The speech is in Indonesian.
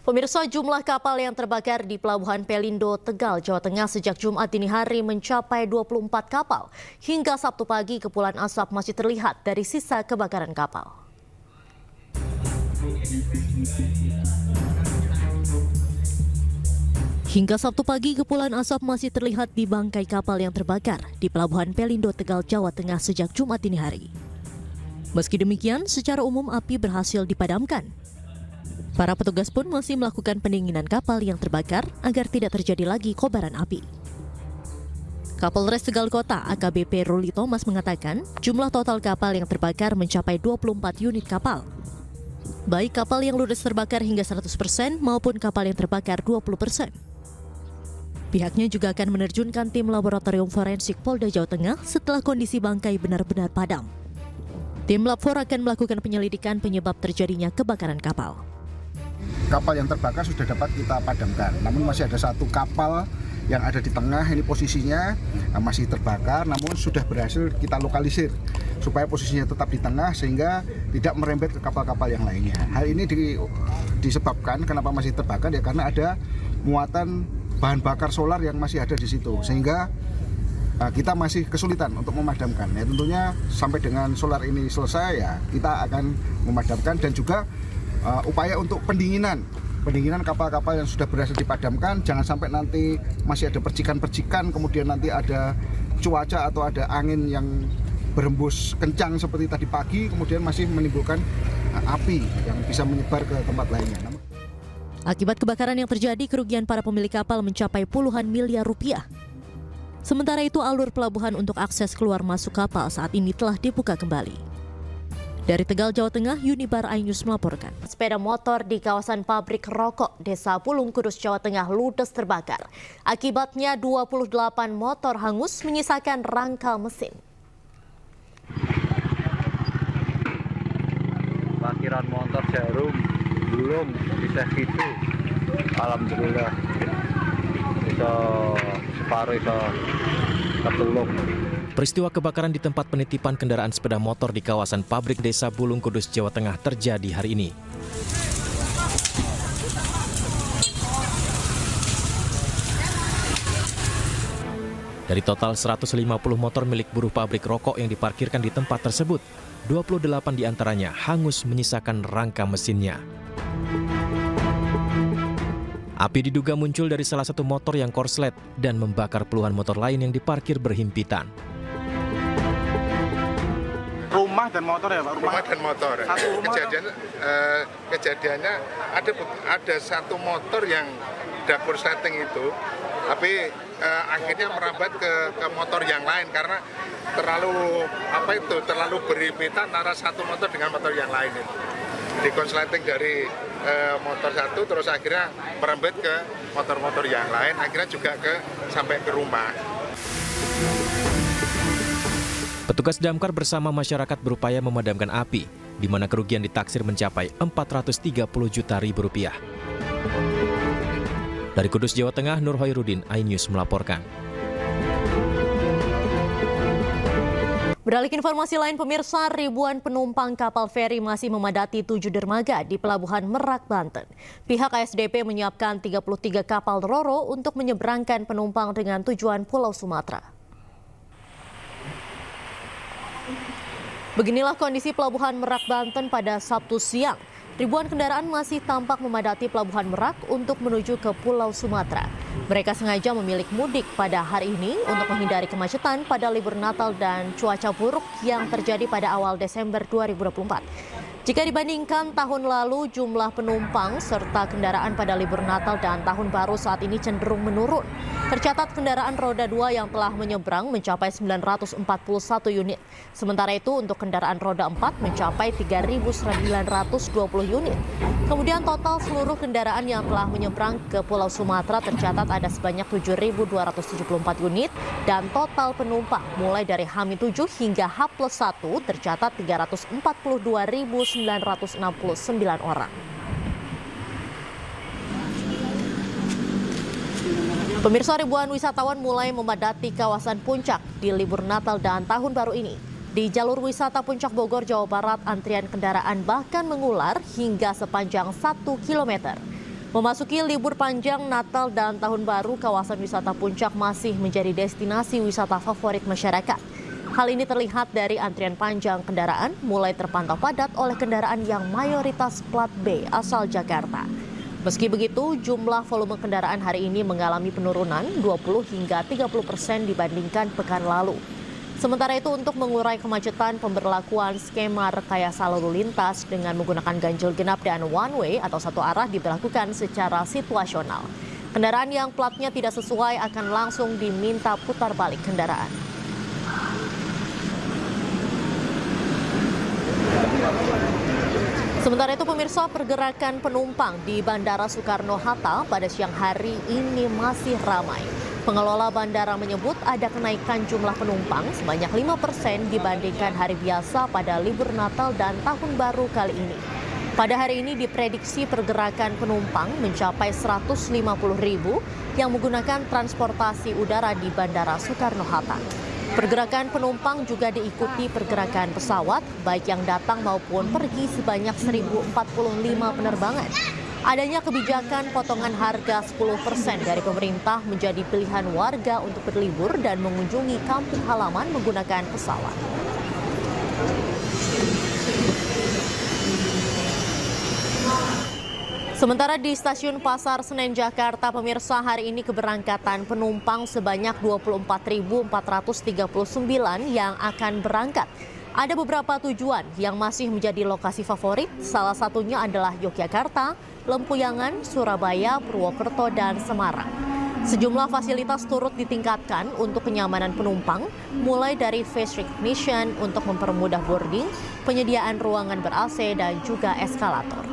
Pemirsa, jumlah kapal yang terbakar di Pelabuhan Pelindo, Tegal, Jawa Tengah sejak Jumat dini hari mencapai 24 kapal. Hingga Sabtu pagi, kepulan asap masih terlihat dari sisa kebakaran kapal. Hingga Sabtu pagi, kepulan asap masih terlihat di bangkai kapal yang terbakar di Pelabuhan Pelindo, Tegal, Jawa Tengah sejak Jumat dini hari. Meski demikian, secara umum api berhasil dipadamkan. Para petugas pun masih melakukan pendinginan kapal yang terbakar agar tidak terjadi lagi kobaran api. Kapolres Tegal Kota AKBP Ruli Thomas mengatakan jumlah total kapal yang terbakar mencapai 24 unit kapal. Baik kapal yang ludes terbakar hingga 100% maupun kapal yang terbakar 20%. Pihaknya juga akan menerjunkan tim laboratorium forensik Polda Jawa Tengah setelah kondisi bangkai benar-benar padam. Tim Lab 4 akan melakukan penyelidikan penyebab terjadinya kebakaran kapal. Kapal yang terbakar sudah dapat kita padamkan, namun masih ada satu kapal yang ada di tengah, ini posisinya masih terbakar, namun sudah berhasil kita lokalisir supaya posisinya tetap di tengah sehingga tidak merembet ke kapal-kapal yang lainnya. Hal ini disebabkan kenapa masih terbakar ya karena ada muatan bahan bakar solar yang masih ada di situ, sehingga kita masih kesulitan untuk memadamkan. Ya tentunya sampai dengan solar ini selesai ya kita akan memadamkan, dan juga upaya untuk pendinginan kapal-kapal yang sudah berhasil dipadamkan, jangan sampai nanti masih ada percikan-percikan, kemudian nanti ada cuaca atau ada angin yang berembus kencang seperti tadi pagi, kemudian masih menimbulkan api yang bisa menyebar ke tempat lainnya. Akibat kebakaran yang terjadi, kerugian para pemilik kapal mencapai puluhan miliar rupiah. Sementara itu, alur pelabuhan untuk akses keluar masuk kapal saat ini telah dibuka kembali. Dari Tegal, Jawa Tengah, Unibar iNews melaporkan. Sepeda motor di kawasan pabrik rokok Desa Pulung Kudus, Jawa Tengah ludes terbakar. Akibatnya 28 motor hangus menyisakan rangka mesin. Parkiran motor Jarum belum bisa gitu. Alhamdulillah bisa separuh bisa ketulung. Peristiwa kebakaran di tempat penitipan kendaraan sepeda motor di kawasan pabrik Desa Pulung Kudus, Jawa Tengah terjadi hari ini. Dari total 150 motor milik buruh pabrik rokok yang diparkirkan di tempat tersebut, 28 diantaranya hangus menyisakan rangka mesinnya. Api diduga muncul dari salah satu motor yang korslet dan membakar puluhan motor lain yang diparkir berhimpitan. Rumah dan motor ya Pak? Rumah dan motor. Satu rumah Kejadiannya ada satu motor yang dapur setting itu, tapi akhirnya merambat ke motor yang lain karena terlalu berhimpitan antara satu motor dengan motor yang lain itu. Di konsleting dari motor satu terus akhirnya merambat ke motor-motor yang lain, akhirnya juga sampai ke rumah. Petugas damkar bersama masyarakat berupaya memadamkan api, di mana kerugian ditaksir mencapai 430 juta ribu rupiah. Dari Kudus, Jawa Tengah, Nur Hoirudin, iNews melaporkan. Beralih ke informasi lain, pemirsa, ribuan penumpang kapal feri masih memadati 7 dermaga di Pelabuhan Merak, Banten. Pihak ASDP menyiapkan 33 kapal Roro untuk menyeberangkan penumpang dengan tujuan Pulau Sumatera. Beginilah kondisi Pelabuhan Merak, Banten pada Sabtu siang. Ribuan kendaraan masih tampak memadati Pelabuhan Merak untuk menuju ke Pulau Sumatera. Mereka sengaja memilih mudik pada hari ini untuk menghindari kemacetan pada libur Natal dan cuaca buruk yang terjadi pada awal Desember 2024. Jika dibandingkan tahun lalu, jumlah penumpang serta kendaraan pada libur Natal dan Tahun Baru saat ini cenderung menurun. Tercatat kendaraan roda 2 yang telah menyeberang mencapai 941 unit. Sementara itu untuk kendaraan roda 4 mencapai 3.920 unit. Kemudian total seluruh kendaraan yang telah menyeberang ke Pulau Sumatera tercatat ada sebanyak 7.274 unit dan total penumpang mulai dari H-7 hingga H+1 tercatat 342.969 orang. Pemirsa, ribuan wisatawan mulai memadati kawasan Puncak di libur Natal dan Tahun Baru ini. Di jalur wisata Puncak Bogor, Jawa Barat, antrian kendaraan bahkan mengular hingga sepanjang 1 km. Memasuki libur panjang Natal dan Tahun Baru, kawasan wisata Puncak masih menjadi destinasi wisata favorit masyarakat. Hal ini terlihat dari antrian panjang kendaraan mulai terpantau padat oleh kendaraan yang mayoritas plat B asal Jakarta. Meski begitu, jumlah volume kendaraan hari ini mengalami penurunan 20 hingga 30% dibandingkan pekan lalu. Sementara itu, untuk mengurai kemacetan, pemberlakuan skema rekayasa lalu lintas dengan menggunakan ganjil genap dan one way atau satu arah diberlakukan secara situasional. Kendaraan yang platnya tidak sesuai akan langsung diminta putar balik kendaraan. Sementara itu, pemirsa, pergerakan penumpang di Bandara Soekarno-Hatta pada siang hari ini masih ramai. Pengelola bandara menyebut ada kenaikan jumlah penumpang sebanyak 5% dibandingkan hari biasa pada libur Natal dan Tahun Baru kali ini. Pada hari ini diprediksi pergerakan penumpang mencapai 150.000 yang menggunakan transportasi udara di Bandara Soekarno-Hatta. Pergerakan penumpang juga diikuti pergerakan pesawat, baik yang datang maupun pergi sebanyak 1.045 penerbangan. Adanya kebijakan potongan harga 10% dari pemerintah menjadi pilihan warga untuk berlibur dan mengunjungi kampung halaman menggunakan pesawat. Sementara di Stasiun Pasar Senen Jakarta, pemirsa, hari ini keberangkatan penumpang sebanyak 24.439 yang akan berangkat. Ada beberapa tujuan yang masih menjadi lokasi favorit, salah satunya adalah Yogyakarta, Lempuyangan, Surabaya, Purwokerto, dan Semarang. Sejumlah fasilitas turut ditingkatkan untuk kenyamanan penumpang, mulai dari face recognition untuk mempermudah boarding, penyediaan ruangan ber-AC, dan juga eskalator.